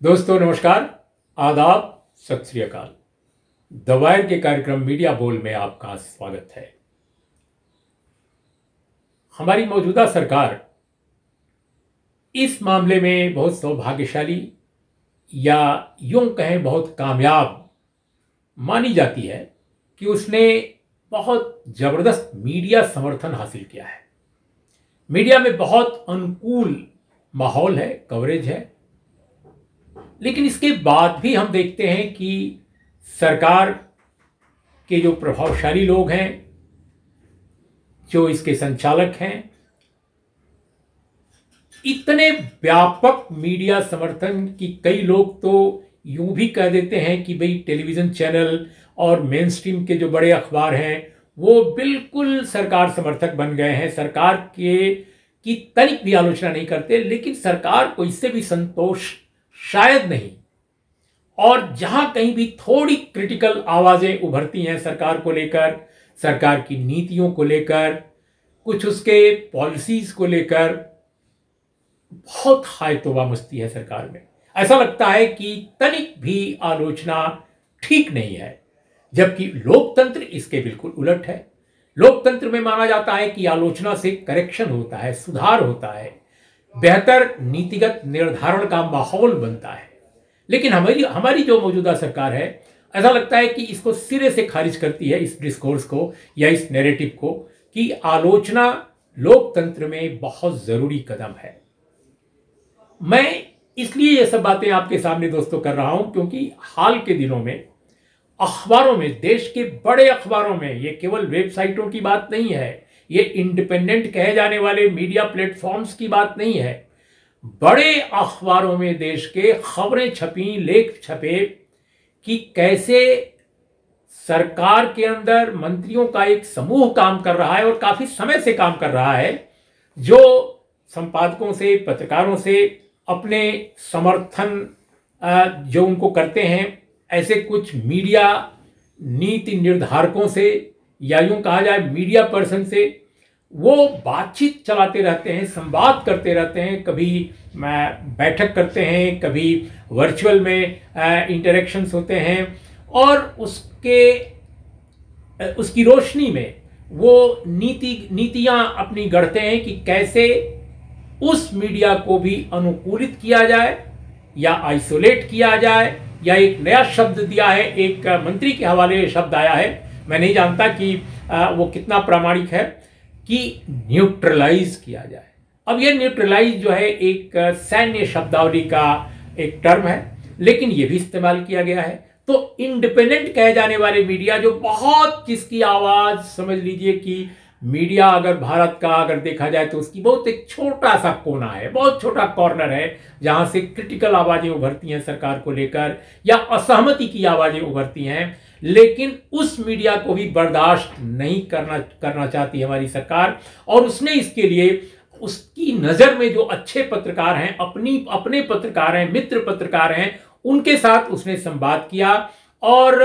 दोस्तों नमस्कार, आदाब, सत श्री अकाल। द वायर के कार्यक्रम मीडिया बोल में आपका स्वागत है। हमारी मौजूदा सरकार इस मामले में बहुत सौभाग्यशाली या यूं कहें बहुत कामयाब मानी जाती है कि उसने बहुत जबरदस्त मीडिया समर्थन हासिल किया है। मीडिया में बहुत अनुकूल माहौल है, कवरेज है, लेकिन इसके बाद भी हम देखते हैं कि सरकार के जो प्रभावशाली लोग हैं, जो इसके संचालक हैं, इतने व्यापक मीडिया समर्थन की कई लोग तो यूं भी कह देते हैं कि भाई टेलीविजन चैनल और मेन स्ट्रीम के जो बड़े अखबार हैं वो बिल्कुल सरकार समर्थक बन गए हैं। सरकार की तनिक भी आलोचना नहीं करते, लेकिन सरकार को इससे भी संतोष शायद नहीं। और जहां कहीं भी थोड़ी क्रिटिकल आवाजें उभरती हैं सरकार को लेकर, सरकार की नीतियों को लेकर, कुछ उसके पॉलिसीज को लेकर, बहुत हाय तौबा मस्ती है सरकार में। ऐसा लगता है कि तनिक भी आलोचना ठीक नहीं है, जबकि लोकतंत्र इसके बिल्कुल उलट है। लोकतंत्र में माना जाता है कि आलोचना से करेक्शन होता है, सुधार होता है, बेहतर नीतिगत निर्धारण का माहौल बनता है। लेकिन हमारी जो मौजूदा सरकार है, ऐसा लगता है कि इसको सिरे से खारिज करती है, इस डिस्कोर्स को या इस नैरेटिव को, कि आलोचना लोकतंत्र में बहुत जरूरी कदम है। मैं इसलिए ये सब बातें आपके सामने दोस्तों कर रहा हूं क्योंकि हाल के दिनों में अखबारों में, देश के बड़े अखबारों में, ये केवल वेबसाइटों की बात नहीं है, ये इंडिपेंडेंट कहे जाने वाले मीडिया प्लेटफॉर्म्स की बात नहीं है, बड़े अखबारों में देश के खबरें छपी, लेख छपे कि कैसे सरकार के अंदर मंत्रियों का एक समूह काम कर रहा है और काफी समय से काम कर रहा है, जो संपादकों से, पत्रकारों से अपने समर्थन जो उनको करते हैं, ऐसे कुछ मीडिया नीति निर्धारकों से या यूं कहा जाए मीडिया पर्सन से वो बातचीत चलाते रहते हैं, संवाद करते रहते हैं। कभी बैठक करते हैं, कभी वर्चुअल में इंटरेक्शंस होते हैं, और उसकी रोशनी में वो नीतियां अपनी गढ़ते हैं कि कैसे उस मीडिया को भी अनुकूलित किया जाए या आइसोलेट किया जाए, या एक नया शब्द दिया है, एक मंत्री के हवाले शब्द आया है, मैं नहीं जानता कि वो कितना प्रामाणिक है, कि न्यूट्रलाइज किया जाए। अब ये न्यूट्रलाइज जो है एक सैन्य शब्दावली का एक टर्म है, लेकिन ये भी इस्तेमाल किया गया है। तो इंडिपेंडेंट कहे जाने वाले मीडिया, जो बहुत, जिसकी आवाज समझ लीजिए कि मीडिया अगर भारत का अगर देखा जाए तो उसकी बहुत एक छोटा सा कोना है, बहुत छोटा कॉर्नर है, जहां से क्रिटिकल आवाजें उभरती हैं सरकार को लेकर या असहमति की आवाजें उभरती हैं, लेकिन उस मीडिया को भी बर्दाश्त नहीं करना चाहती हमारी सरकार। और उसने इसके लिए उसकी नजर में जो अच्छे पत्रकार हैं, अपने पत्रकार हैं, मित्र पत्रकार हैं, उनके साथ उसने संवाद किया और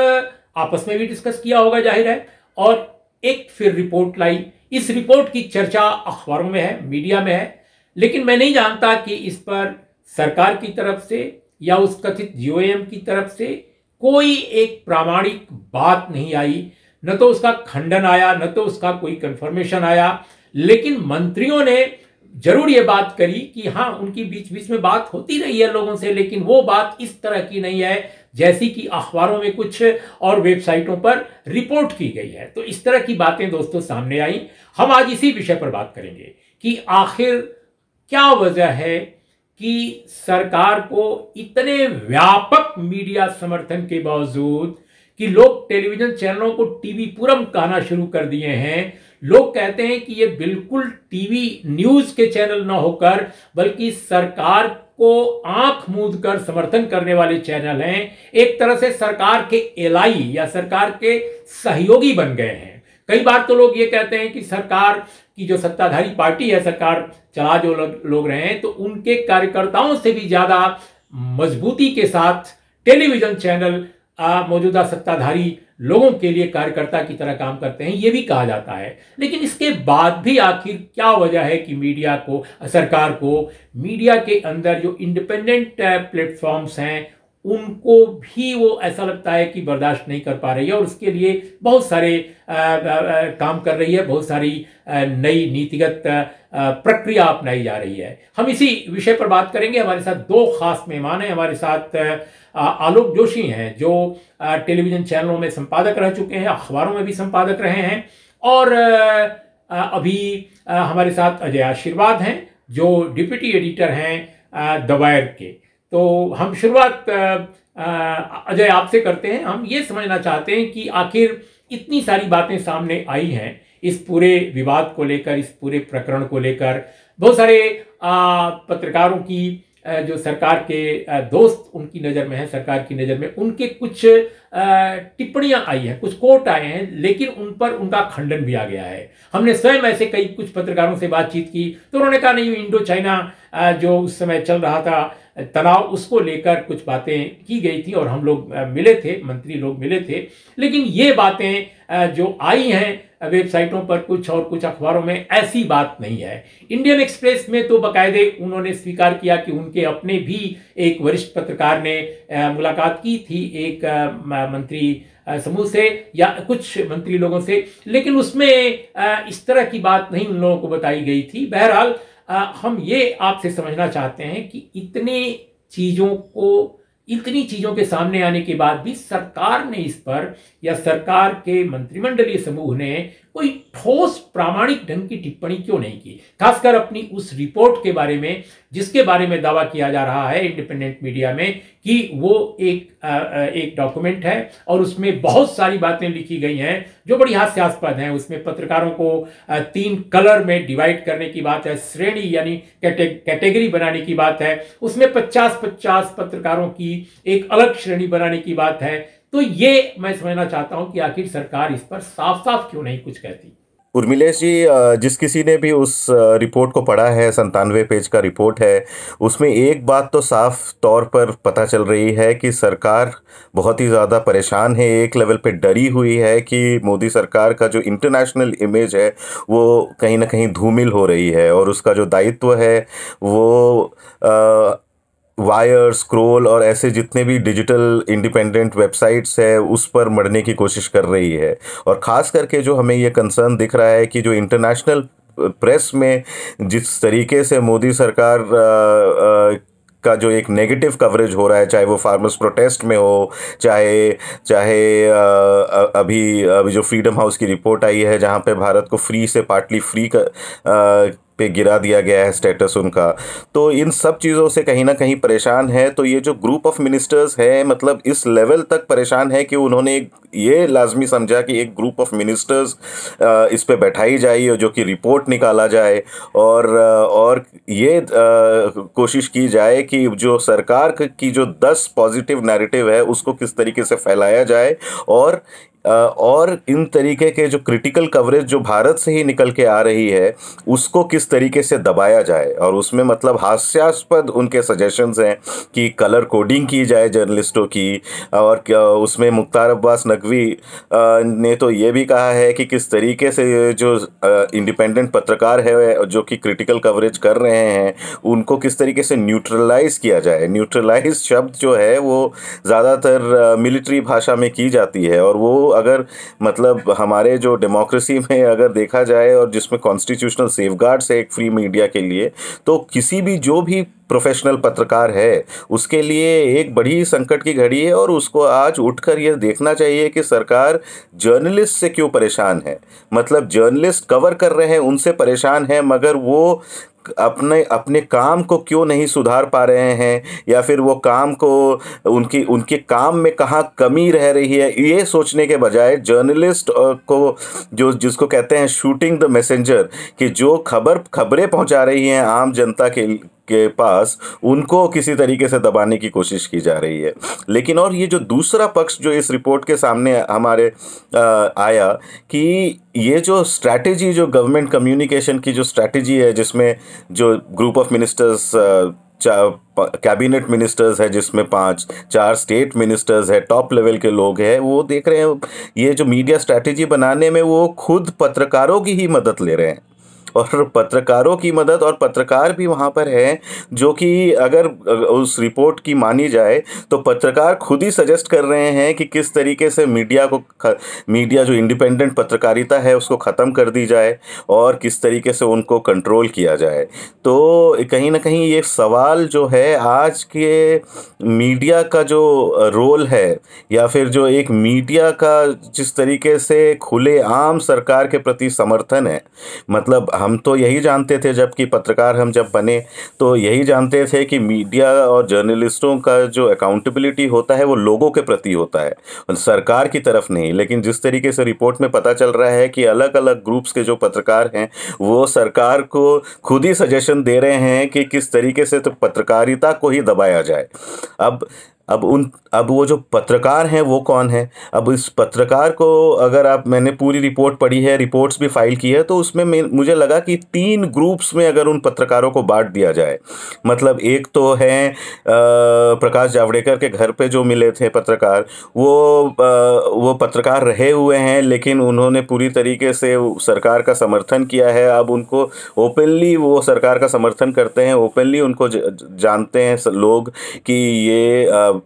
आपस में भी डिस्कस किया होगा, जाहिर है, और एक फिर रिपोर्ट लाई। इस रिपोर्ट की चर्चा अखबारों में है, मीडिया में है, लेकिन मैं नहीं जानता कि इस पर सरकार की तरफ से या उस कथित जीओएम की तरफ से कोई एक प्रामाणिक बात नहीं आई। न तो उसका खंडन आया, न तो उसका कोई कंफर्मेशन आया, लेकिन मंत्रियों ने जरूर ये बात करी कि हाँ, उनकी बीच बीच में बात होती रही है लोगों से, लेकिन वो बात इस तरह की नहीं है जैसी कि अखबारों में कुछ और वेबसाइटों पर रिपोर्ट की गई है। तो इस तरह की बातें दोस्तों सामने आई। हम आज इसी विषय पर बात करेंगे कि आखिर क्या वजह है कि सरकार को इतने व्यापक मीडिया समर्थन के बावजूद कि लोग टेलीविजन चैनलों को टीवी पूरम कहना शुरू कर दिए हैं। लोग कहते हैं कि ये बिल्कुल टीवी न्यूज के चैनल ना होकर बल्कि सरकार को आंख मूंद कर समर्थन करने वाले चैनल हैं। एक तरह से सरकार के एलाई या सरकार के सहयोगी बन गए हैं। कई बार तो लोग ये कहते हैं कि सरकार की जो सत्ताधारी पार्टी है, सरकार चला जो लोग रहे हैं, तो उनके कार्यकर्ताओं से भी ज्यादा मजबूती के साथ टेलीविजन चैनल मौजूदा सत्ताधारी लोगों के लिए कार्यकर्ता की तरह काम करते हैं, ये भी कहा जाता है। लेकिन इसके बाद भी आखिर क्या वजह है कि मीडिया को, सरकार को मीडिया के अंदर जो इंडिपेंडेंट प्लेटफॉर्म्स हैं उनको भी वो ऐसा लगता है कि बर्दाश्त नहीं कर पा रही है और उसके लिए बहुत सारे काम कर रही है, बहुत सारी नई नीतिगत प्रक्रिया अपनाई जा रही है। हम इसी विषय पर बात करेंगे। हमारे साथ दो खास मेहमान हैं। हमारे साथ आलोक जोशी हैं जो टेलीविजन चैनलों में संपादक रह चुके हैं, अखबारों में भी संपादक रहे हैं, और अभी हमारे साथ अजय आशीर्वाद हैं जो डिप्टी एडिटर हैं द वायर के। तो हम शुरुआत अजय आपसे करते हैं। हम ये समझना चाहते हैं कि आखिर इतनी सारी बातें सामने आई हैं इस पूरे विवाद को लेकर, इस पूरे प्रकरण को लेकर। बहुत सारे पत्रकारों की जो सरकार के दोस्त उनकी नज़र में है, सरकार की नज़र में उनके कुछ टिप्पणियां आई हैं, कुछ कोट आए हैं, लेकिन उन पर उनका खंडन भी आ गया है। हमने स्वयं ऐसे कई कुछ पत्रकारों से बातचीत की तो उन्होंने कहा नहीं, इंडो चाइना जो उस समय चल रहा था तनाव, उसको लेकर कुछ बातें की गई थी और हम लोग मिले थे, मंत्री लोग मिले थे। लेकिन ये बातें जो आई हैं वेबसाइटों पर कुछ और कुछ अखबारों में, ऐसी बात नहीं है। इंडियन एक्सप्रेस में तो बाकायदे उन्होंने स्वीकार किया कि उनके अपने भी एक वरिष्ठ पत्रकार ने मुलाकात की थी एक मंत्री समूह से या कुछ मंत्री लोगों से, लेकिन उसमें इस तरह की बात नहीं उन लोगों को बताई गई थी। बहरहाल हम ये आपसे समझना चाहते हैं कि इतनी चीजों के सामने आने के बाद भी सरकार ने इस पर, या सरकार के मंत्रिमंडलीय समूह ने कोई ठोस प्रामाणिक ढंग की टिप्पणी क्यों नहीं की, खासकर अपनी उस रिपोर्ट के बारे में जिसके बारे में दावा किया जा रहा है इंडिपेंडेंट मीडिया में कि वो एक डॉक्यूमेंट है और उसमें बहुत सारी बातें लिखी गई हैं जो बड़ी हास्यास्पद हैं। उसमें पत्रकारों को 3 कलर में डिवाइड करने की बात है, श्रेणी यानी कैटेगरी बनाने की बात है, उसमें 50-50 पत्रकारों की एक अलग श्रेणी बनाने की बात है। तो ये मैं समझना चाहता हूं कि आखिर सरकार इस पर साफ साफ क्यों नहीं कुछ कहती। उर्मिलेश जी, जिस किसी ने भी उस रिपोर्ट को पढ़ा है, 97 पेज का रिपोर्ट है, उसमें एक बात तो साफ तौर पर पता चल रही है कि सरकार बहुत ही ज़्यादा परेशान है, एक लेवल पे डरी हुई है कि मोदी सरकार का जो इंटरनेशनल इमेज है वो कहीं ना कहीं धूमिल हो रही है और उसका जो दायित्व है वो वायर, स्क्रोल और ऐसे जितने भी डिजिटल इंडिपेंडेंट वेबसाइट्स है उस पर मरने की कोशिश कर रही है। और ख़ास करके जो हमें ये कंसर्न दिख रहा है कि जो इंटरनेशनल प्रेस में जिस तरीके से मोदी सरकार का जो एक नेगेटिव कवरेज हो रहा है, चाहे वो फार्मर्स प्रोटेस्ट में हो, चाहे चाहे अभी जो फ्रीडम हाउस की रिपोर्ट आई है जहाँ पे भारत को फ्री से पार्टली फ्री पे गिरा दिया गया है स्टेटस उनका, तो इन सब चीज़ों से कहीं ना कहीं परेशान है। तो ये जो ग्रुप ऑफ मिनिस्टर्स है, मतलब इस लेवल तक परेशान है कि उन्होंने ये लाजमी समझा कि एक ग्रुप ऑफ मिनिस्टर्स इस पे बैठाई जाए और जो कि रिपोर्ट निकाला जाए और ये कोशिश की जाए कि जो सरकार की जो 10 पॉजिटिव नैरेटिव है उसको किस तरीके से फैलाया जाए और इन तरीके के जो क्रिटिकल कवरेज जो भारत से ही निकल के आ रही है उसको किस तरीके से दबाया जाए। और उसमें मतलब हास्यास्पद उनके सजेशंस हैं कि कलर कोडिंग की जाए जर्नलिस्टों की, और उसमें मुख्तार अब्बास नकवी ने तो ये भी कहा है कि किस तरीके से जो इंडिपेंडेंट पत्रकार है जो कि क्रिटिकल कवरेज कर रहे हैं उनको किस तरीके से न्यूट्रलाइज किया जाए। न्यूट्रलाइज शब्द जो है वो ज़्यादातर मिलिट्री भाषा में की जाती है, और वो अगर मतलब हमारे जो डेमोक्रेसी में अगर देखा जाए और जिसमें कॉन्स्टिट्यूशनल सेफगार्ड्स है एक फ्री मीडिया के लिए, तो किसी भी जो भी प्रोफेशनल पत्रकार है उसके लिए एक बड़ी संकट की घड़ी है। और उसको आज उठकर यह देखना चाहिए कि सरकार जर्नलिस्ट से क्यों परेशान है। मतलब जर्नलिस्ट कवर कर रहे हैं उनसे परेशान है, मगर वो अपने काम को क्यों नहीं सुधार पा रहे हैं, या फिर वो काम को उनके काम में कहाँ कमी रह रही है, ये सोचने के बजाय जर्नलिस्ट को जिसको कहते हैं शूटिंग द मैसेंजर, कि जो खबरें पहुंचा रही हैं आम जनता के पास, उनको किसी तरीके से दबाने की कोशिश की जा रही है। लेकिन और ये जो दूसरा पक्ष जो इस रिपोर्ट के सामने हमारे आया कि ये जो स्ट्रैटेजी, जो गवर्नमेंट कम्युनिकेशन की जो स्ट्रैटेजी है जिसमें जो group of ministers cabinet ministers है जिसमें 4 स्टेट मिनिस्टर्स है, टॉप लेवल के लोग हैं, वो देख रहे हैं ये जो मीडिया स्ट्रैटेजी बनाने में वो खुद पत्रकारों की ही मदद ले रहे हैं। और पत्रकारों की मदद, और पत्रकार भी वहाँ पर हैं जो कि अगर उस रिपोर्ट की मानी जाए तो पत्रकार खुद ही सजेस्ट कर रहे हैं कि किस तरीके से मीडिया जो इंडिपेंडेंट पत्रकारिता है उसको ख़त्म कर दी जाए और किस तरीके से उनको कंट्रोल किया जाए। तो कहीं ना कहीं ये सवाल जो है आज के मीडिया का जो रोल है, या फिर जो एक मीडिया का जिस तरीके से खुलेआम सरकार के प्रति समर्थन है, मतलब हम तो यही जानते थे जबकि पत्रकार हम जब बने तो यही जानते थे कि मीडिया और जर्नलिस्टों का जो अकाउंटेबिलिटी होता है वो लोगों के प्रति होता है, सरकार की तरफ नहीं। लेकिन जिस तरीके से रिपोर्ट में पता चल रहा है कि अलग अलग ग्रुप्स के जो पत्रकार हैं वो सरकार को खुद ही सजेशन दे रहे हैं कि किस तरीके से तो पत्रकारिता को ही दबाया जाए। अब वो जो पत्रकार हैं वो कौन है? अब इस पत्रकार को अगर मैंने पूरी रिपोर्ट पढ़ी है, रिपोर्ट्स भी फाइल की है, तो उसमें मुझे लगा कि 3 ग्रुप्स में अगर उन पत्रकारों को बांट दिया जाए, मतलब एक तो है प्रकाश जावड़ेकर के घर पे जो मिले थे पत्रकार, वो पत्रकार रहे हुए हैं लेकिन उन्होंने पूरी तरीके से सरकार का समर्थन किया है। अब उनको ओपनली वो सरकार का समर्थन करते हैं, ओपनली उनको जानते हैं लोग कि ये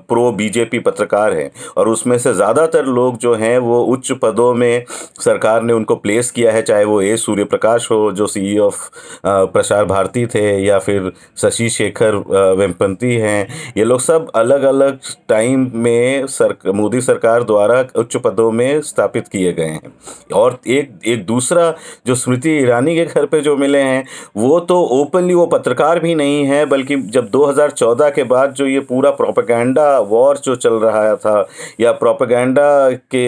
प्रो बीजेपी पत्रकार हैं, और उसमें से ज़्यादातर लोग जो हैं वो उच्च पदों में सरकार ने उनको प्लेस किया है, चाहे वो सूर्य प्रकाश हो जो CEO ऑफ प्रसार भारती थे, या फिर शशि शेखर वेम्पति हैं। ये लोग सब अलग अलग टाइम में मोदी सरकार द्वारा उच्च पदों में स्थापित किए गए हैं। और एक दूसरा जो स्मृति ईरानी के घर पे जो मिले हैं वो तो ओपनली वो पत्रकार भी नहीं है, बल्कि जब 2014 के बाद जो ये पूरा प्रोपेगेंडा वॉर जो चल रहा था, या प्रोपेगेंडा के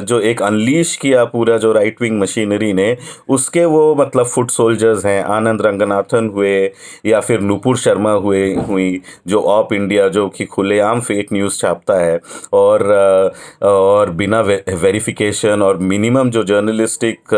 जो एक अनलीश किया पूरा जो राइट विंग मशीनरी ने, उसके वो मतलब फुट सोल्जर्स हैं, आनंद रंगनाथन हुए या फिर नुपुर शर्मा हुई जो ऑप इंडिया जो कि खुलेआम फेक न्यूज़ छापता है और बिना वेरिफिकेशन और मिनिमम जो जर्नलिस्टिक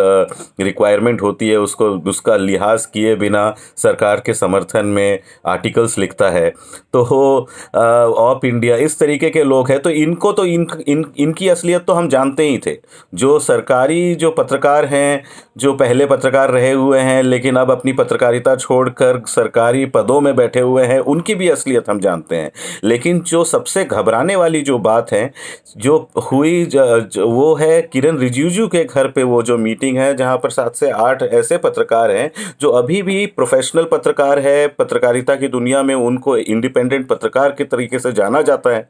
रिक्वायरमेंट होती है उसका लिहाज किए बिना सरकार के समर्थन में आर्टिकल्स लिखता है। तो ऑप इंडिया इस तरीके के लोग हैं, तो इनको तो इनकी असलियत तो हम जानते ही थे। जो सरकारी जो पत्रकार हैं, जो पहले पत्रकार रहे हुए हैं लेकिन अब अपनी पत्रकारिता छोड़कर सरकारी पदों में बैठे हुए हैं, उनकी भी असलियत हम जानते हैं। लेकिन जो सबसे घबराने वाली जो बात है जो हुई वो है किरण रिजिजू के घर पे वो जो मीटिंग है, जहां पर 7 से 8 ऐसे पत्रकार हैं जो अभी भी प्रोफेशनल पत्रकार है, पत्रकारिता की दुनिया में उनको इंडिपेंडेंट पत्रकार के तरीके से जाना जाता है।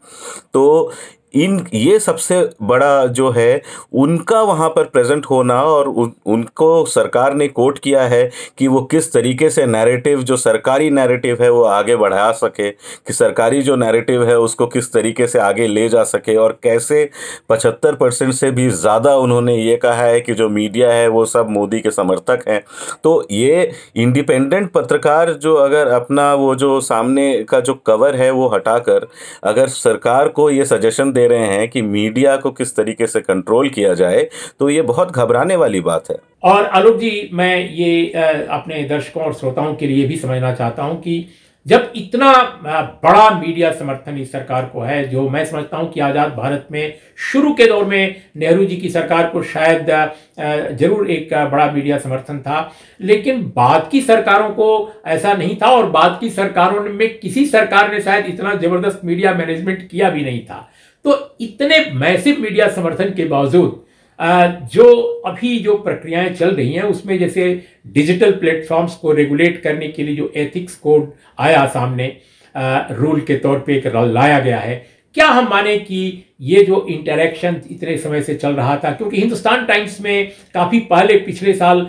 तो ये सबसे बड़ा जो है उनका वहाँ पर प्रेजेंट होना, और उनको सरकार ने कोट किया है कि वो किस तरीके से नैरेटिव जो सरकारी नैरेटिव है वो आगे बढ़ा सके, कि सरकारी जो नैरेटिव है उसको किस तरीके से आगे ले जा सके, और कैसे 75% से भी ज़्यादा उन्होंने ये कहा है कि जो मीडिया है वो सब मोदी के समर्थक हैं। तो ये इंडिपेंडेंट पत्रकार जो अगर अपना वो जो सामने का जो कवर है वो हटाकर अगर सरकार को ये सजेशन दे रहे हैं कि मीडिया को किस तरीके से कंट्रोल किया जाए, तो ये बहुत घबराने वाली बात है। और आलोक जी, मैं ये अपने दर्शकों और श्रोताओं के लिए भी समझना चाहता हूं कि जब इतना बड़ा मीडिया समर्थन इस सरकार को है, जो मैं समझता हूं कि आज़ाद भारत में शुरू के दौर में नेहरू जी की सरकार को शायद जरूर एक बड़ा मीडिया समर्थन था, लेकिन बाद की सरकारों को ऐसा नहीं था, और बाद की सरकारों में किसी सरकार ने शायद इतना जबरदस्त मीडिया मैनेजमेंट किया भी नहीं था। तो इतने मैसिव मीडिया समर्थन के बावजूद जो अभी जो प्रक्रियाएं चल रही हैं उसमें जैसे डिजिटल प्लेटफॉर्म्स को रेगुलेट करने के लिए जो एथिक्स कोड आया सामने रूल के तौर पे एक लाया गया है, क्या हम माने कि ये जो इंटरेक्शन इतने समय से चल रहा था, क्योंकि हिंदुस्तान टाइम्स में काफ़ी पहले पिछले साल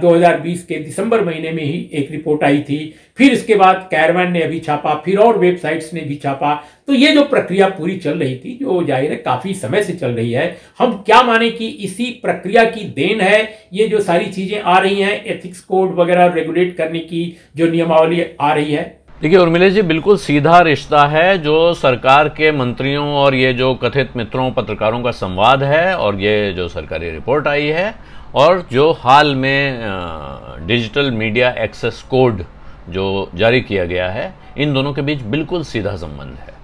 2020 के दिसंबर महीने में ही एक रिपोर्ट आई थी, फिर इसके बाद कैरवैन ने अभी छापा, फिर और वेबसाइट्स ने भी छापा। तो ये जो प्रक्रिया पूरी चल रही थी, जो जाहिर है काफ़ी समय से चल रही है, हम क्या माने कि इसी प्रक्रिया की देन है ये जो सारी चीज़ें आ रही हैं, एथिक्स कोड वगैरह रेगुलेट करने की जो नियमावली आ रही है? देखिए उर्मिलेश जी, बिल्कुल सीधा रिश्ता है जो सरकार के मंत्रियों और ये जो कथित मित्रों पत्रकारों का संवाद है, और ये जो सरकारी रिपोर्ट आई है, और जो हाल में डिजिटल मीडिया एक्सेस कोड जो जारी किया गया है, इन दोनों के बीच बिल्कुल सीधा संबंध है।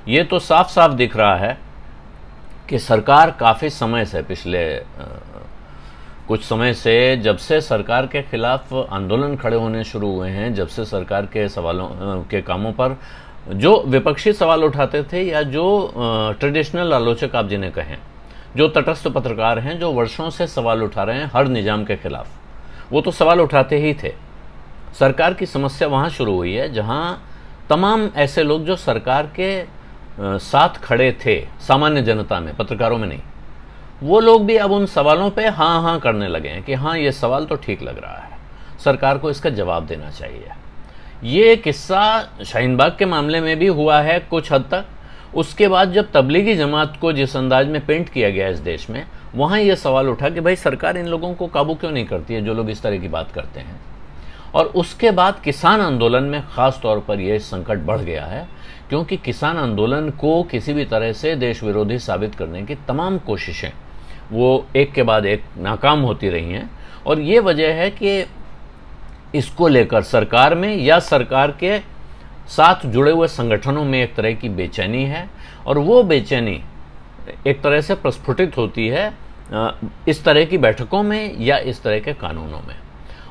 ये तो साफ साफ दिख रहा है कि सरकार काफ़ी समय से, पिछले कुछ समय से, जब से सरकार के खिलाफ आंदोलन खड़े होने शुरू हुए हैं, जब से सरकार के सवालों के कामों पर जो विपक्षी सवाल उठाते थे, या जो ट्रेडिशनल आलोचक आप जिन्हें कहें, जो तटस्थ पत्रकार हैं, जो वर्षों से सवाल उठा रहे हैं हर निजाम के खिलाफ, वो तो सवाल उठाते ही थे। सरकार की समस्या वहाँ शुरू हुई है जहाँ तमाम ऐसे लोग जो सरकार के साथ खड़े थे, सामान्य जनता में, पत्रकारों में नहीं, वो लोग भी अब उन सवालों पे हाँ हाँ करने लगे हैं कि हाँ, ये सवाल तो ठीक लग रहा है, सरकार को इसका जवाब देना चाहिए। ये किस्सा शाहीन बाग के मामले में भी हुआ है कुछ हद तक। उसके बाद जब तबलीगी जमात को जिस अंदाज में पेंट किया गया इस देश में, वहाँ ये सवाल उठा कि भाई सरकार इन लोगों को काबू क्यों नहीं करती है जो लोग इस तरह की बात करते हैं। और उसके बाद किसान आंदोलन में ख़ास तौर पर यह संकट बढ़ गया है, क्योंकि किसान आंदोलन को किसी भी तरह से देश विरोधी साबित करने की तमाम कोशिशें वो एक के बाद एक नाकाम होती रही हैं। और ये वजह है कि इसको लेकर सरकार में या सरकार के साथ जुड़े हुए संगठनों में एक तरह की बेचैनी है, और वो बेचैनी एक तरह से प्रस्फुटित होती है इस तरह की बैठकों में या इस तरह के कानूनों में।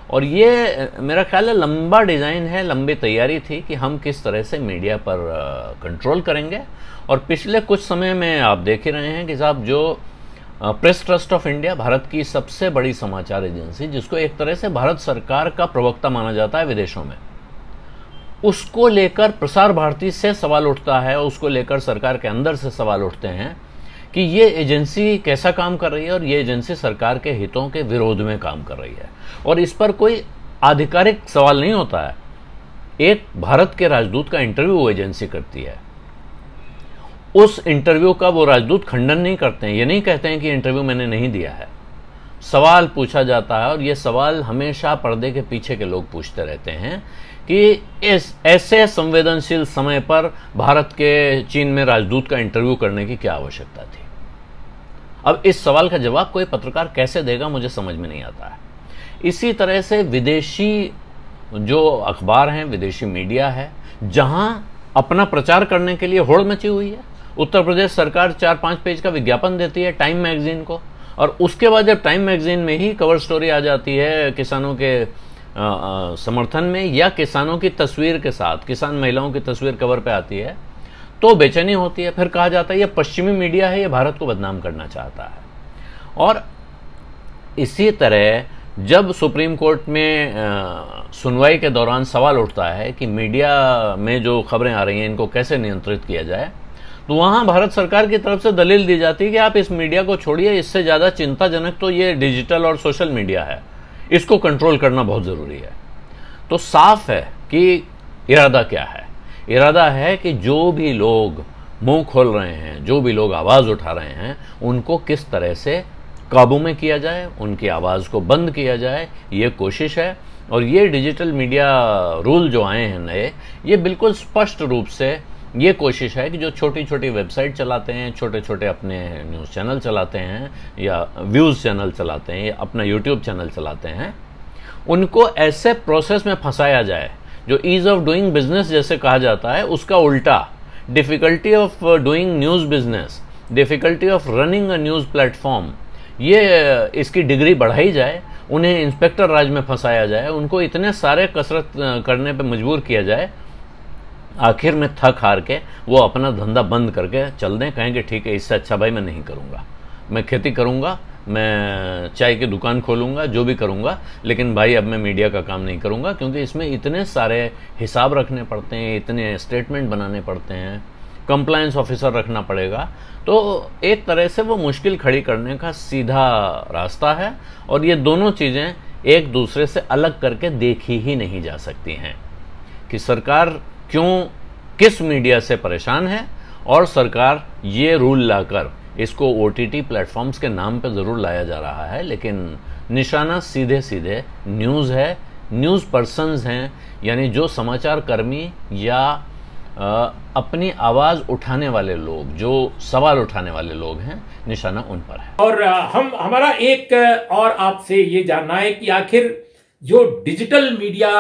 और ये मेरा ख्याल है लंबा डिज़ाइन है, लंबी तैयारी थी कि हम किस तरह से मीडिया पर कंट्रोल करेंगे। और पिछले कुछ समय में आप देख ही रहे हैं कि साहब, जो press trust of India, Bharat की सबसे बड़ी समाचार एजेंसी, जिसको एक तरह से भारत सरकार का प्रवक्ता माना जाता है विदेशों में, उसको लेकर प्रसार भारती से सवाल उठता है, उसको लेकर सरकार के अंदर से सवाल उठते हैं कि ये एजेंसी कैसा काम कर रही है और ये एजेंसी सरकार के हितों के विरोध में काम कर रही है। और इस पर कोई आधिकारिक सवाल नहीं होता है। एक भारत के राजदूत का इंटरव्यू वो एजेंसी करती है, उस इंटरव्यू का वो राजदूत खंडन नहीं करते हैं, ये नहीं कहते हैं कि इंटरव्यू मैंने नहीं दिया है। सवाल पूछा जाता है, और ये सवाल हमेशा पर्दे के पीछे के लोग पूछते रहते हैं कि इस ऐसे संवेदनशील समय पर भारत के चीन में राजदूत का इंटरव्यू करने की क्या आवश्यकता थी। अब इस सवाल का जवाब कोई पत्रकार कैसे देगा, मुझे समझ में नहीं आता है। इसी तरह से विदेशी जो अखबार हैं, विदेशी मीडिया है, जहां अपना प्रचार करने के लिए होड़ मची हुई है। उत्तर प्रदेश सरकार 4-5 पेज का विज्ञापन देती है टाइम मैगजीन को, और उसके बाद जब टाइम मैगजीन में ही कवर स्टोरी आ जाती है किसानों के समर्थन में, या किसानों की तस्वीर के साथ किसान महिलाओं की तस्वीर कवर पे आती है, तो बेचैनी होती है। फिर कहा जाता है ये पश्चिमी मीडिया है, ये भारत को बदनाम करना चाहता है। और इसी तरह जब सुप्रीम कोर्ट में सुनवाई के दौरान सवाल उठता है कि मीडिया में जो खबरें आ रही हैं इनको कैसे नियंत्रित किया जाए, तो वहाँ भारत सरकार की तरफ से दलील दी जाती है कि आप इस मीडिया को छोड़िए, इससे ज़्यादा चिंताजनक तो ये डिजिटल और सोशल मीडिया है, इसको कंट्रोल करना बहुत ज़रूरी है। तो साफ है कि इरादा क्या है। इरादा है कि जो भी लोग मुंह खोल रहे हैं, जो भी लोग आवाज़ उठा रहे हैं, उनको किस तरह से काबू में किया जाए, उनकी आवाज़ को बंद किया जाए, ये कोशिश है। और ये डिजिटल मीडिया रूल जो आए हैं नए, ये बिल्कुल स्पष्ट रूप से ये कोशिश है कि जो छोटी छोटी वेबसाइट चलाते हैं, छोटे छोटे अपने न्यूज़ चैनल चलाते हैं, या व्यूज़ चैनल चलाते हैं, या अपना यूट्यूब चैनल चलाते हैं, उनको ऐसे प्रोसेस में फंसाया जाए जो ईज़ ऑफ डूइंग बिजनेस जैसे कहा जाता है, उसका उल्टा difficulty of doing news business, difficulty of running a news platform, ये इसकी डिग्री बढ़ाई जाए, उन्हें इंस्पेक्टर राज में फंसाया जाए, उनको इतने सारे कसरत करने पे मजबूर किया जाए, आखिर में थक हार के वो अपना धंधा बंद करके चल दें, कहेंगे ठीक है, इससे अच्छा भाई मैं नहीं करूँगा, मैं खेती करूँगा, मैं चाय की दुकान खोलूँगा, जो भी करूँगा, लेकिन भाई अब मैं मीडिया का काम नहीं करूँगा, क्योंकि इसमें इतने सारे हिसाब रखने पड़ते हैं, इतने स्टेटमेंट बनाने पड़ते हैं, कंप्लायंस ऑफिसर रखना पड़ेगा। तो एक तरह से वो मुश्किल खड़ी करने का सीधा रास्ता है, और ये दोनों चीज़ें एक दूसरे से अलग करके देखी ही नहीं जा सकती हैं कि सरकार क्यों किस मीडिया से परेशान है, और सरकार ये रूल लाकर इसको OTT प्लेटफॉर्म्स के नाम पे ज़रूर लाया जा रहा है, लेकिन निशाना सीधे सीधे न्यूज़ है, न्यूज़ पर्सन्स हैं, यानी जो समाचार कर्मी या अपनी आवाज़ उठाने वाले लोग, जो सवाल उठाने वाले लोग हैं, निशाना उन पर है। और हमारा एक और आपसे ये जानना है कि आखिर जो digital media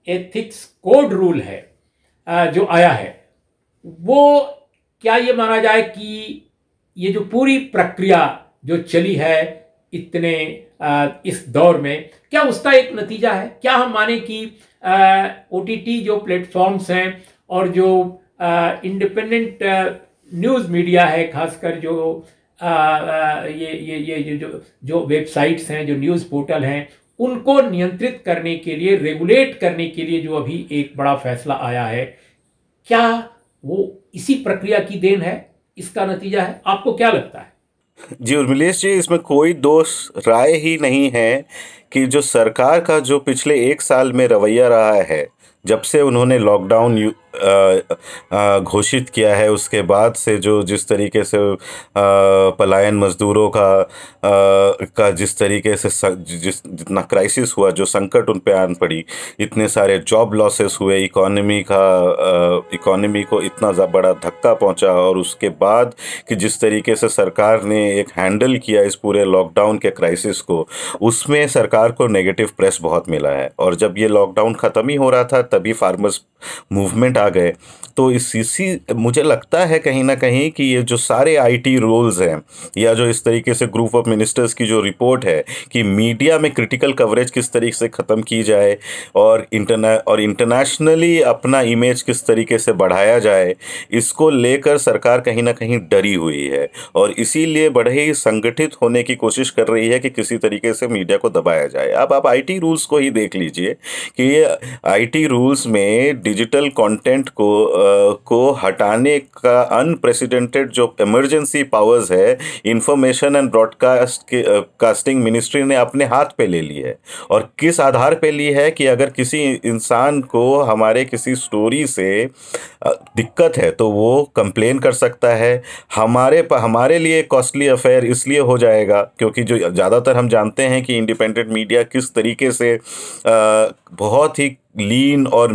ethics code rule है जो आया है, वो क्या ये माना जाए कि ये जो पूरी प्रक्रिया जो चली है इतने इस दौर में, क्या उसका एक नतीजा है? क्या हम माने कि OTT जो प्लेटफॉर्म्स हैं और जो इंडिपेंडेंट न्यूज़ मीडिया है, खासकर जो ये जो वेबसाइट्स हैं, जो न्यूज़ पोर्टल हैं, उनको नियंत्रित करने के लिए, रेगुलेट करने के लिए जो अभी एक बड़ा फैसला आया है, क्या वो इसी प्रक्रिया की देन है, इसका नतीजा है? आपको क्या लगता है? जी उर्मिलेश जी, इसमें कोई दोष राय ही नहीं है कि जो सरकार का जो पिछले 1 साल में रवैया रहा है, जब से उन्होंने लॉकडाउन घोषित किया है, उसके बाद से जो जिस तरीके से पलायन मजदूरों का जिस तरीके से जितना क्राइसिस हुआ, जो संकट उन पे आन पड़ी, इतने सारे जॉब लॉसेस हुए, इकोनॉमी को इतना बड़ा धक्का पहुंचा, और उसके बाद कि जिस तरीके से सरकार ने एक हैंडल किया इस पूरे लॉकडाउन के क्राइसिस को, उसमें सरकार को नेगेटिव प्रेस बहुत मिला है। और जब ये लॉकडाउन ख़त्म ही हो रहा था तभी फार्मर्स मूवमेंट आ गए। तो इसी मुझे लगता है कहीं ना कहीं कि ये जो सारे IT रूल्स हैं, या जो इस तरीके से ग्रुप ऑफ मिनिस्टर्स की जो रिपोर्ट है कि मीडिया में क्रिटिकल कवरेज किस तरीके से ख़त्म की जाए और इंटरनेशनली अपना इमेज किस तरीके से बढ़ाया जाए, इसको लेकर सरकार कहीं ना कहीं डरी हुई है, और इसीलिए बड़े ही संगठित होने की कोशिश कर रही है कि किसी तरीके से मीडिया को दबाया जाए। अब आप IT रूल्स को ही देख लीजिए कि ये IT रूल्स में डिजिटल कंटेंट को हटाने का अनप्रेसिडेंटेड जो इमरजेंसी पावर्स है, इंफॉर्मेशन एंड ब्रॉडकास्टिंग मिनिस्ट्री ने अपने हाथ पे ले ली है। और किस आधार पे ली है कि अगर किसी इंसान को हमारे किसी स्टोरी से दिक्कत है तो वो कंप्लेन कर सकता है। हमारे लिए कॉस्टली अफेयर इसलिए हो जाएगा क्योंकि जो ज़्यादातर हम जानते हैं कि इंडिपेंडेंट मीडिया किस तरीके से बहुत ही लीन और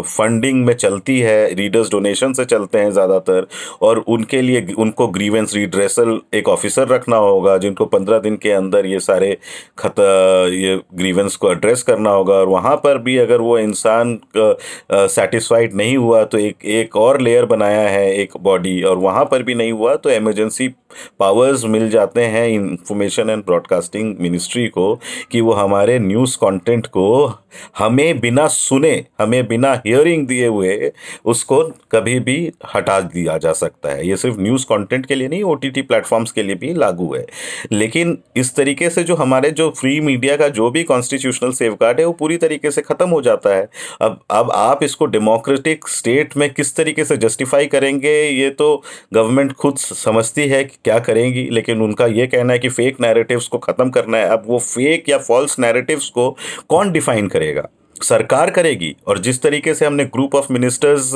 फंडिंग में चलती है, रीडर्स डोनेशन से चलते हैं ज़्यादातर, और उनके लिए उनको ग्रीवेंस रिड्रेसल एक ऑफिसर रखना होगा जिनको 15 दिन के अंदर ये सारे ये ग्रीवेंस को एड्रेस करना होगा। और वहाँ पर भी अगर वो इंसान सेटिस्फाइड नहीं हुआ तो एक और लेयर बनाया है, एक बॉडी, और वहाँ पर भी नहीं हुआ तो इमरजेंसी पावर्स मिल जाते हैं इंफॉर्मेशन एंड ब्रॉडकास्टिंग मिनिस्ट्री को कि वो हमारे न्यूज़ कंटेंट को हमें बिना सुने, हमें बिना हियरिंग दिए हुए उसको कभी भी हटा दिया जा सकता है। ये सिर्फ न्यूज़ कंटेंट के लिए नहीं, OTT प्लेटफॉर्म्स के लिए भी लागू है। लेकिन इस तरीके से जो हमारे जो फ्री मीडिया का जो भी कॉन्स्टिट्यूशनल सेफगार्ड है वो पूरी तरीके से ख़त्म हो जाता है। अब आप इसको डेमोक्रेटिक स्टेट में किस तरीके से जस्टिफाई करेंगे, ये तो गवर्नमेंट खुद समझती है कि क्या करेंगी, लेकिन उनका ये कहना है कि फेक नैरेटिव्स को ख़त्म करना है। अब वो फेक या फॉल्स नैरेटिव्स को कौन डिफाइन करेगा? सरकार करेगी। और जिस तरीके से हमने ग्रुप ऑफ मिनिस्टर्स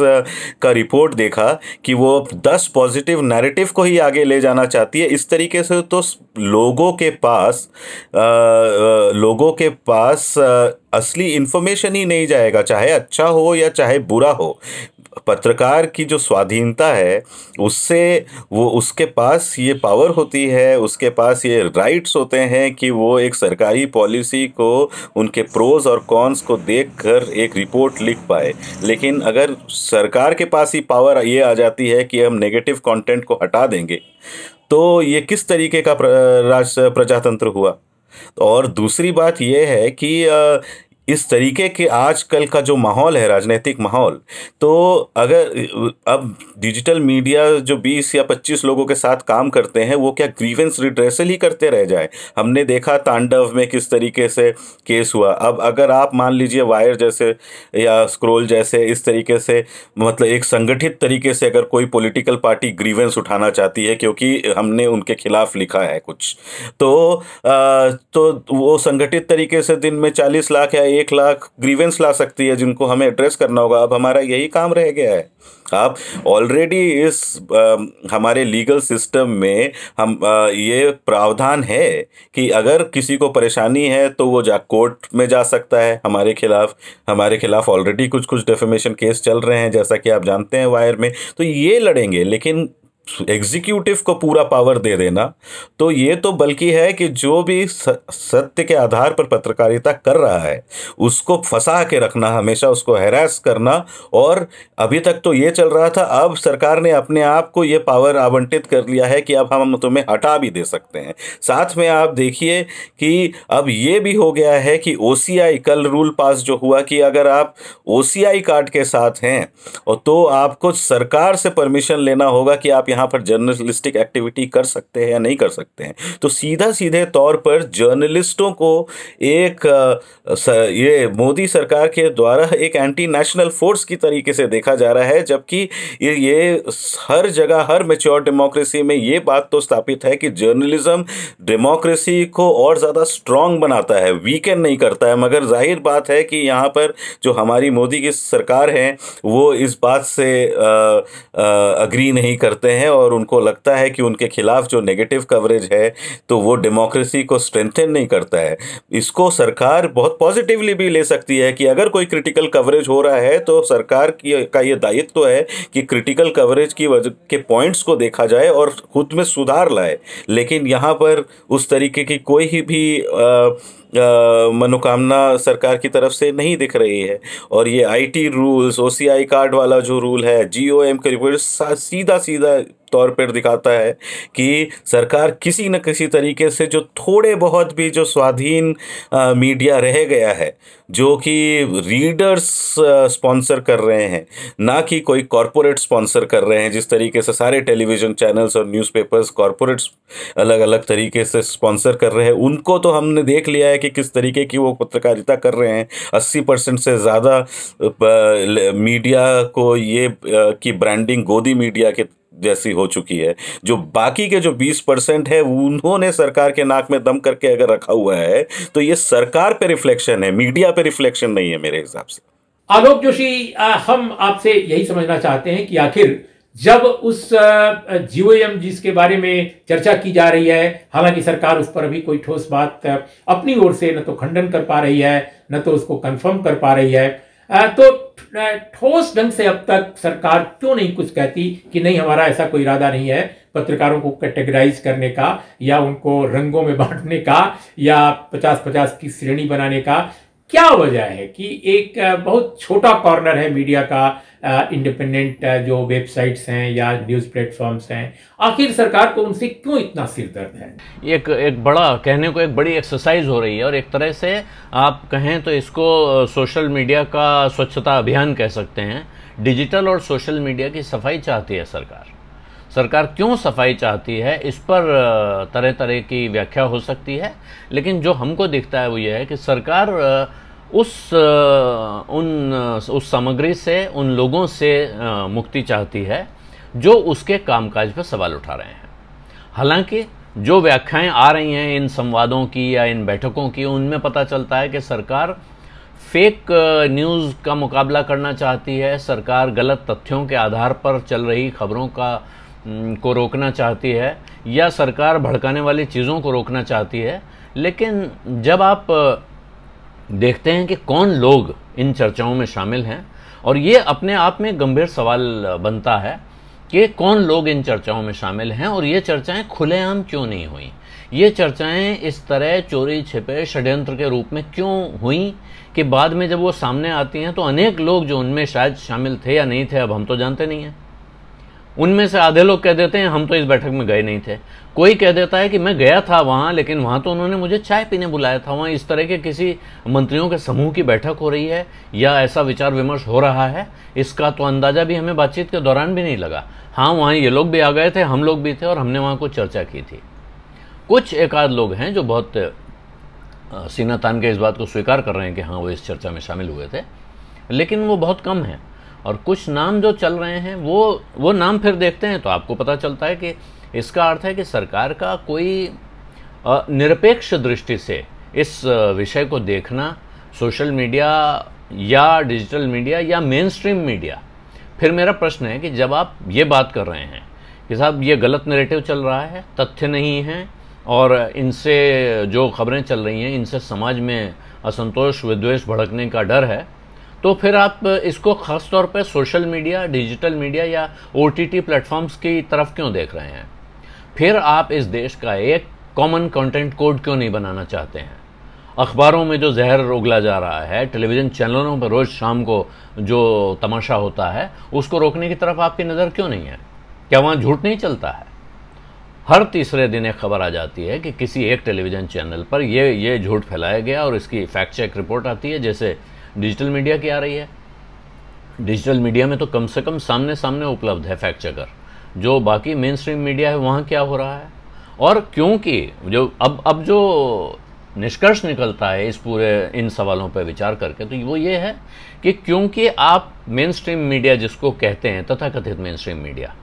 का रिपोर्ट देखा कि वो 10 पॉजिटिव नैरेटिव को ही आगे ले जाना चाहती है, इस तरीके से तो लोगों के पास असली इन्फॉर्मेशन ही नहीं जाएगा, चाहे अच्छा हो या चाहे बुरा हो। पत्रकार की जो स्वाधीनता है उसके पास ये पावर होती है, उसके पास ये राइट्स होते हैं कि वो एक सरकारी पॉलिसी को, उनके प्रोज और कॉन्स को देखकर एक रिपोर्ट लिख पाए। लेकिन अगर सरकार के पास ही पावर ये आ जाती है कि हम नेगेटिव कंटेंट को हटा देंगे, तो ये किस तरीके का प्रजातंत्र हुआ? और दूसरी बात ये है कि इस तरीके के आजकल का जो माहौल है, राजनीतिक माहौल, तो अगर अब डिजिटल मीडिया जो 20 या 25 लोगों के साथ काम करते हैं वो क्या ग्रीवेंस रिड्रेसल ही करते रह जाए? हमने देखा तांडव में किस तरीके से केस हुआ। अब अगर आप मान लीजिए वायर जैसे या स्क्रोल जैसे इस तरीके से, मतलब एक संगठित तरीके से अगर कोई पॉलिटिकल पार्टी ग्रीवेंस उठाना चाहती है क्योंकि हमने उनके खिलाफ लिखा है कुछ, तो वो संगठित तरीके से दिन में 40 लाख या 1 लाख ग्रीवेंस ला सकती है जिनको हमें एड्रेस करना होगा। अब हमारा यही काम रह गया है। आप ऑलरेडी इस हमारे लीगल सिस्टम में हम ये प्रावधान है कि अगर किसी को परेशानी है तो वो कोर्ट में जा सकता है हमारे खिलाफ ऑलरेडी कुछ डेफेमेशन केस चल रहे हैं, जैसा कि आप जानते हैं वायर में, तो ये लड़ेंगे। लेकिन एग्जीक्यूटिव को पूरा पावर दे देना, तो ये तो बल्कि है कि जो भी सत्य के आधार पर पत्रकारिता कर रहा है उसको फंसा के रखना, हमेशा उसको हैरास करना। और अभी तक तो ये चल रहा था, अब सरकार ने अपने आप को ये पावर आवंटित कर लिया है कि अब हम तुम्हें हटा भी दे सकते हैं। साथ में आप देखिए कि अब ये भी हो गया है कि OCI, कल रूल पास जो हुआ कि अगर आप OCI कार्ड के साथ हैं और तो आपको सरकार से परमिशन लेना होगा कि आप यहाँ पर जर्नलिस्टिक एक्टिविटी कर सकते हैं या नहीं कर सकते हैं। तो सीधे तौर पर जर्नलिस्टों को एक ये मोदी सरकार के द्वारा एक एंटी नेशनल फोर्स की तरीके से देखा जा रहा है, जबकि ये हर जगह, हर मैच्योर डेमोक्रेसी में ये बात तो स्थापित है कि जर्नलिज्म डेमोक्रेसी को और ज़्यादा स्ट्रांग बनाता है, वीकन नहीं करता है। मगर जाहिर बात है कि यहाँ पर जो हमारी मोदी की सरकार है वो इस बात से अग्री नहीं करते हैं और उनको लगता है कि उनके खिलाफ जो नेगेटिव कवरेज है तो वो डेमोक्रेसी को स्ट्रेंथन नहीं करता है। इसको सरकार बहुत पॉजिटिवली भी ले सकती है कि अगर कोई क्रिटिकल कवरेज हो रहा है तो सरकार का ये दायित्व है कि क्रिटिकल कवरेज की वजह के पॉइंट्स को देखा जाए और खुद में सुधार लाए। लेकिन यहाँ पर उस तरीके की कोई भी मनोकामना सरकार की तरफ से नहीं दिख रही है। और ये IT रूल्स, OCI कार्ड वाला जो रूल है, GOM के रिपोर्ट सीधा तौर पर दिखाता है कि सरकार किसी न किसी तरीके से जो थोड़े बहुत भी जो स्वाधीन मीडिया रह गया है, जो कि रीडर्स स्पॉन्सर कर रहे हैं, ना कि कोई कॉरपोरेट स्पॉन्सर कर रहे हैं। जिस तरीके से सारे टेलीविज़न चैनल्स और न्यूज़पेपर्स कॉरपोरेट्स अलग अलग तरीके से स्पॉन्सर कर रहे हैं, उनको तो हमने देख लिया है कि किस तरीके की वो पत्रकारिता कर रहे हैं। 80% से ज़्यादा मीडिया को ये की ब्रांडिंग गोदी मीडिया के जैसी हो चुकी है। जो बाकी के जो 20% है उन्होंने सरकार के नाक में दम करके अगर रखा हुआ है तो ये सरकार पे रिफ्लेक्शन है, मीडिया पे रिफ्लेक्शन नहीं है मेरे हिसाब से। आलोक जोशी, हम आपसे यही समझना चाहते हैं कि आखिर जब उस GOM जिसके बारे में चर्चा की जा रही है, हालांकि सरकार उस पर अभी कोई ठोस बात अपनी ओर से न तो खंडन कर पा रही है न तो उसको कंफर्म कर पा रही है, तो ठोस ढंग से अब तक सरकार क्यों नहीं कुछ कहती कि नहीं, हमारा ऐसा कोई इरादा नहीं है पत्रकारों को कैटेगराइज करने का या उनको रंगों में बांटने का या 50-50 की श्रेणी बनाने का? क्या वजह है कि एक बहुत छोटा कॉर्नर है मीडिया का, इंडिपेंडेंट जो वेबसाइट्स हैं या न्यूज़ प्लेटफॉर्म्स हैं, आखिर सरकार को उनसे क्यों इतना सिरदर्द है? एक बड़ा, कहने को एक बड़ी एक्सरसाइज हो रही है और एक तरह से आप कहें तो इसको सोशल मीडिया का स्वच्छता अभियान कह सकते हैं। डिजिटल और सोशल मीडिया की सफाई चाहती है सरकार क्यों सफाई चाहती है, इस पर तरह तरह की व्याख्या हो सकती है। लेकिन जो हमको दिखता है वो ये है कि सरकार उस सामग्री से, उन लोगों से मुक्ति चाहती है जो उसके कामकाज पर सवाल उठा रहे हैं। हालांकि जो व्याख्याएं आ रही हैं इन संवादों की या इन बैठकों की, उनमें पता चलता है कि सरकार फेक न्यूज़ का मुकाबला करना चाहती है, सरकार गलत तथ्यों के आधार पर चल रही खबरों को रोकना चाहती है या सरकार भड़काने वाली चीज़ों को रोकना चाहती है। लेकिन जब आप देखते हैं कि कौन लोग इन चर्चाओं में शामिल हैं, और ये अपने आप में गंभीर सवाल बनता है कि कौन लोग इन चर्चाओं में शामिल हैं और ये चर्चाएं खुलेआम क्यों नहीं हुई, ये चर्चाएं इस तरह चोरी छिपे षड्यंत्र के रूप में क्यों हुई कि बाद में जब वो सामने आती हैं तो अनेक लोग जो उनमें शायद शामिल थे या नहीं थे, अब हम तो जानते नहीं हैं। उनमें से आधे लोग कह देते हैं हम तो इस बैठक में गए नहीं थे, कोई कह देता है कि मैं गया था वहाँ, लेकिन वहाँ तो उन्होंने मुझे चाय पीने बुलाया था, वहाँ इस तरह के किसी मंत्रियों के समूह की बैठक हो रही है या ऐसा विचार विमर्श हो रहा है, इसका तो अंदाज़ा भी हमें बातचीत के दौरान भी नहीं लगा। हाँ, वहाँ ये लोग भी आ गए थे, हम लोग भी थे और हमने वहाँ कुछ चर्चा की थी। कुछ एक आध लोग हैं जो बहुत सीना तान के इस बात को स्वीकार कर रहे हैं कि हाँ वो इस चर्चा में शामिल हुए थे, लेकिन वो बहुत कम हैं। और कुछ नाम जो चल रहे हैं वो नाम फिर देखते हैं तो आपको पता चलता है कि इसका अर्थ है कि सरकार का कोई निरपेक्ष दृष्टि से इस विषय को देखना, सोशल मीडिया या डिजिटल मीडिया या मेन स्ट्रीम मीडिया। फिर मेरा प्रश्न है कि जब आप ये बात कर रहे हैं कि साहब ये गलत नैरेटिव चल रहा है, तथ्य नहीं हैं और इनसे जो खबरें चल रही हैं इनसे समाज में असंतोष विद्वेष भड़कने का डर है, तो फिर आप इसको खास तौर पे सोशल मीडिया, डिजिटल मीडिया या OTT प्लेटफॉर्म्स की तरफ क्यों देख रहे हैं? फिर आप इस देश का एक कॉमन कंटेंट कोड क्यों नहीं बनाना चाहते हैं? अखबारों में जो जहर उगला जा रहा है, टेलीविज़न चैनलों पर रोज़ शाम को जो तमाशा होता है, उसको रोकने की तरफ आपकी नज़र क्यों नहीं है? क्या वहाँ झूठ नहीं चलता है? हर तीसरे दिन एक खबर आ जाती है कि किसी एक टेलीविज़न चैनल पर ये झूठ फैलाया गया और इसकी फैक्ट चेक रिपोर्ट आती है, जैसे डिजिटल मीडिया की आ रही है। डिजिटल मीडिया में तो कम से कम सामने सामने उपलब्ध है फैक्ट चेकर। जो बाकी मेन स्ट्रीम मीडिया है वहाँ क्या हो रहा है? और क्योंकि जो अब जो निष्कर्ष निकलता है इस पूरे इन सवालों पर विचार करके, तो वो ये है कि क्योंकि आप मेन स्ट्रीम मीडिया जिसको कहते हैं, तथाकथित मेन स्ट्रीम मीडिया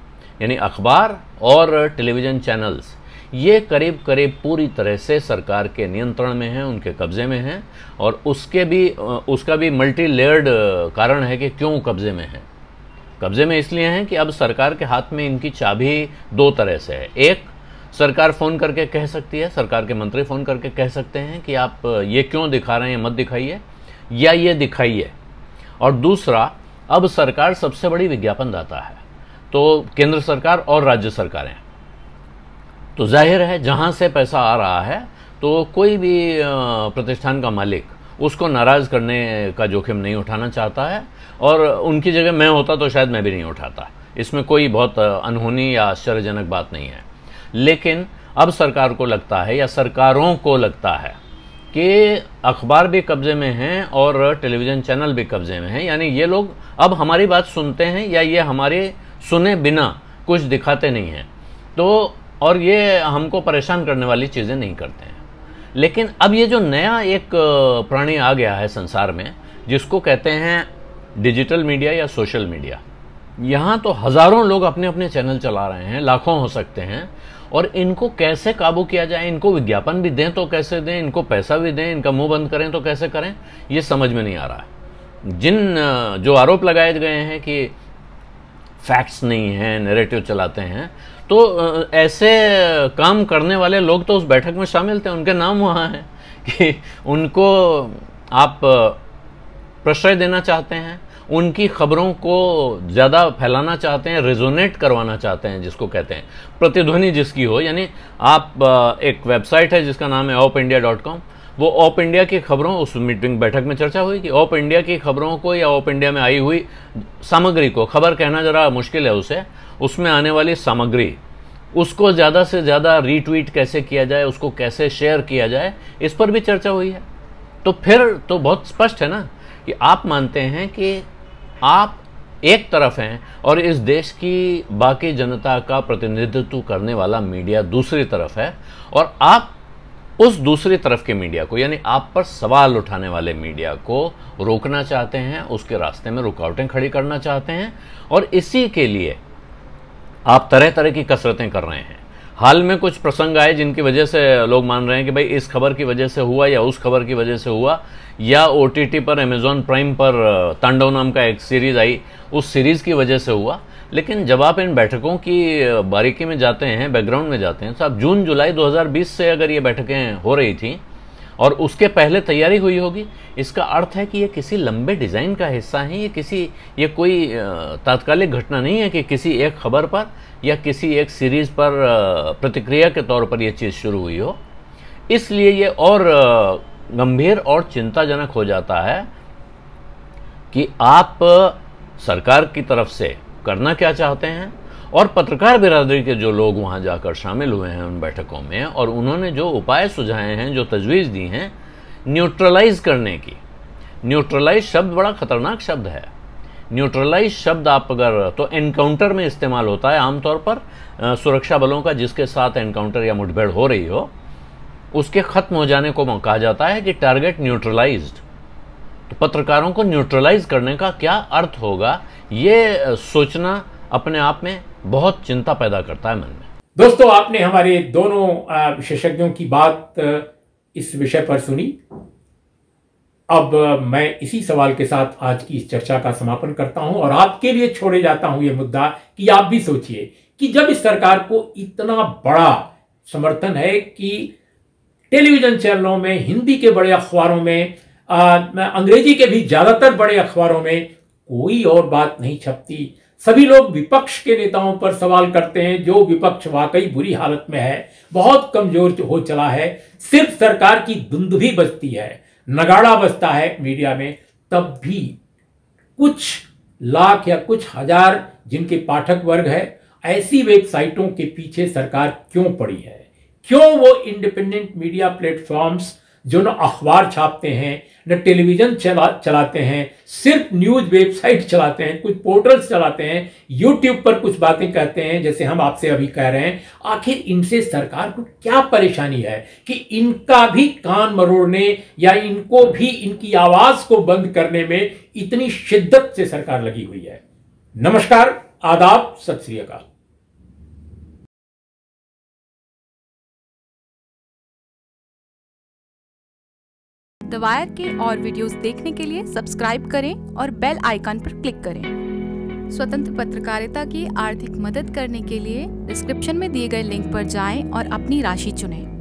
यानी अखबार और टेलीविज़न चैनल्स, ये करीब करीब पूरी तरह से सरकार के नियंत्रण में हैं, उनके कब्ज़े में हैं। और उसका भी मल्टी लेयर्ड कारण है कि क्यों कब्ज़े में हैं। कब्ज़े में इसलिए हैं कि अब सरकार के हाथ में इनकी चाबी दो तरह से है। एक, सरकार फ़ोन करके कह सकती है, सरकार के मंत्री फ़ोन करके कह सकते हैं कि आप ये क्यों दिखा रहे हैं, मत दिखाइए या ये दिखाइए। और दूसरा, अब सरकार सबसे बड़ी विज्ञापनदाता है, तो केंद्र सरकार और राज्य सरकारें, तो जाहिर है जहाँ से पैसा आ रहा है तो कोई भी प्रतिष्ठान का मालिक उसको नाराज़ करने का जोखिम नहीं उठाना चाहता है। और उनकी जगह मैं होता तो शायद मैं भी नहीं उठाता। इसमें कोई बहुत अनहोनी या आश्चर्यजनक बात नहीं है। लेकिन अब सरकार को लगता है या सरकारों को लगता है कि अखबार भी कब्जे में हैं और टेलीविज़न चैनल भी कब्जे में हैं, यानी ये लोग अब हमारी बात सुनते हैं या ये हमारे सुने बिना कुछ दिखाते नहीं हैं, तो और ये हमको परेशान करने वाली चीज़ें नहीं करते हैं। लेकिन अब ये जो नया एक प्राणी आ गया है संसार में, जिसको कहते हैं डिजिटल मीडिया या सोशल मीडिया, यहाँ तो हज़ारों लोग अपने अपने चैनल चला रहे हैं, लाखों हो सकते हैं। और इनको कैसे काबू किया जाए, इनको विज्ञापन भी दें तो कैसे दें, इनको पैसा भी दें, इनका मुंह बंद करें तो कैसे करें, ये समझ में नहीं आ रहा है। जो आरोप लगाए गए हैं कि फैक्ट्स नहीं हैं, नैरेटिव चलाते हैं, तो ऐसे काम करने वाले लोग तो उस बैठक में शामिल थे, उनके नाम वहाँ हैं कि उनको आप प्रश्रय देना चाहते हैं, उनकी खबरों को ज़्यादा फैलाना चाहते हैं, रेजोनेट करवाना चाहते हैं, जिसको कहते हैं प्रतिध्वनि जिसकी हो। यानी आप एक वेबसाइट है जिसका नाम है opindia.com, वो ऑप इंडिया की खबरों, उस मीटिंग बैठक में चर्चा हुई कि ऑप इंडिया की खबरों को या ऑप इंडिया में आई हुई सामग्री को, खबर कहना ज़रा मुश्किल है उसे, उसमें आने वाली सामग्री, उसको ज़्यादा से ज़्यादा रीट्वीट कैसे किया जाए, उसको कैसे शेयर किया जाए, इस पर भी चर्चा हुई है। तो फिर तो बहुत स्पष्ट है ना कि आप मानते हैं कि आप एक तरफ हैं और इस देश की बाकी जनता का प्रतिनिधित्व करने वाला मीडिया दूसरी तरफ है, और आप उस दूसरी तरफ के मीडिया को, यानी आप पर सवाल उठाने वाले मीडिया को रोकना चाहते हैं, उसके रास्ते में रुकावटें खड़ी करना चाहते हैं। और इसी के लिए आप तरह तरह की कसरतें कर रहे हैं। हाल में कुछ प्रसंग आए जिनकी वजह से लोग मान रहे हैं कि भाई इस खबर की वजह से हुआ या उस खबर की वजह से हुआ, या OTT पर अमेज़ॉन प्राइम पर तांडव नाम का एक सीरीज़ आई, उस सीरीज़ की वजह से हुआ। लेकिन जब आप इन बैठकों की बारीकी में जाते हैं, बैकग्राउंड में जाते हैं, तो आप जून जुलाई 2020 से अगर ये बैठकें हो रही थी और उसके पहले तैयारी हुई होगी, इसका अर्थ है कि ये किसी लंबे डिज़ाइन का हिस्सा है। ये कोई तात्कालिक घटना नहीं है कि किसी एक खबर पर या किसी एक सीरीज़ पर प्रतिक्रिया के तौर पर यह चीज़ शुरू हुई हो। इसलिए ये और गंभीर और चिंताजनक हो जाता है कि आप सरकार की तरफ से करना क्या चाहते हैं, और पत्रकार बिरादरी के जो लोग वहाँ जाकर शामिल हुए हैं उन बैठकों में, और उन्होंने जो उपाय सुझाए हैं, जो तजवीज़ दी हैं न्यूट्रलाइज करने की। न्यूट्रलाइज शब्द बड़ा ख़तरनाक शब्द है। न्यूट्रलाइज शब्द आप अगर, तो एनकाउंटर में इस्तेमाल होता है आमतौर पर, सुरक्षा बलों का जिसके साथ एनकाउंटर या मुठभेड़ हो रही हो, उसके ख़त्म हो जाने को कहा जाता है कि टारगेट न्यूट्रलाइज्ड। तो पत्रकारों को न्यूट्रलाइज करने का क्या अर्थ होगा, ये सोचना अपने आप में बहुत चिंता पैदा करता है मन में। दोस्तों, आपने हमारे दोनों विशेषज्ञों की बात इस विषय पर सुनी। अब मैं इसी सवाल के साथ आज की इस चर्चा का समापन करता हूं और आपके लिए छोड़े जाता हूं ये मुद्दा कि आप भी सोचिए कि जब इस सरकार को इतना बड़ा समर्थन है कि टेलीविजन चैनलों में, हिंदी के बड़े अखबारों में अंग्रेजी के भी ज्यादातर बड़े अखबारों में कोई और बात नहीं छपती। सभी लोग विपक्ष के नेताओं पर सवाल करते हैं, जो विपक्ष वाकई बुरी हालत में है, बहुत कमजोर हो चला है। सिर्फ सरकार की दुंदुभी बजती है, नगाड़ा बजता है मीडिया में, तब भी कुछ लाख या कुछ हजार जिनके पाठक वर्ग है, ऐसी वेबसाइटों के पीछे सरकार क्यों पड़ी है? क्यों वो इंडिपेंडेंट मीडिया प्लेटफॉर्म्स जो न अखबार छापते हैं, न टेलीविजन चलाते हैं, सिर्फ न्यूज वेबसाइट चलाते हैं, कुछ पोर्टल्स चलाते हैं, यूट्यूब पर कुछ बातें कहते हैं जैसे हम आपसे अभी कह रहे हैं, आखिर इनसे सरकार को क्या परेशानी है कि इनका भी कान मरोड़ने या इनको भी इनकी आवाज को बंद करने में इतनी शिद्दत से सरकार लगी हुई है? नमस्कार, आदाब, सत श्री अकाल। द वायर के और वीडियोस देखने के लिए सब्सक्राइब करें और बेल आइकन पर क्लिक करें। स्वतंत्र पत्रकारिता की आर्थिक मदद करने के लिए डिस्क्रिप्शन में दिए गए लिंक पर जाएं और अपनी राशि चुनें।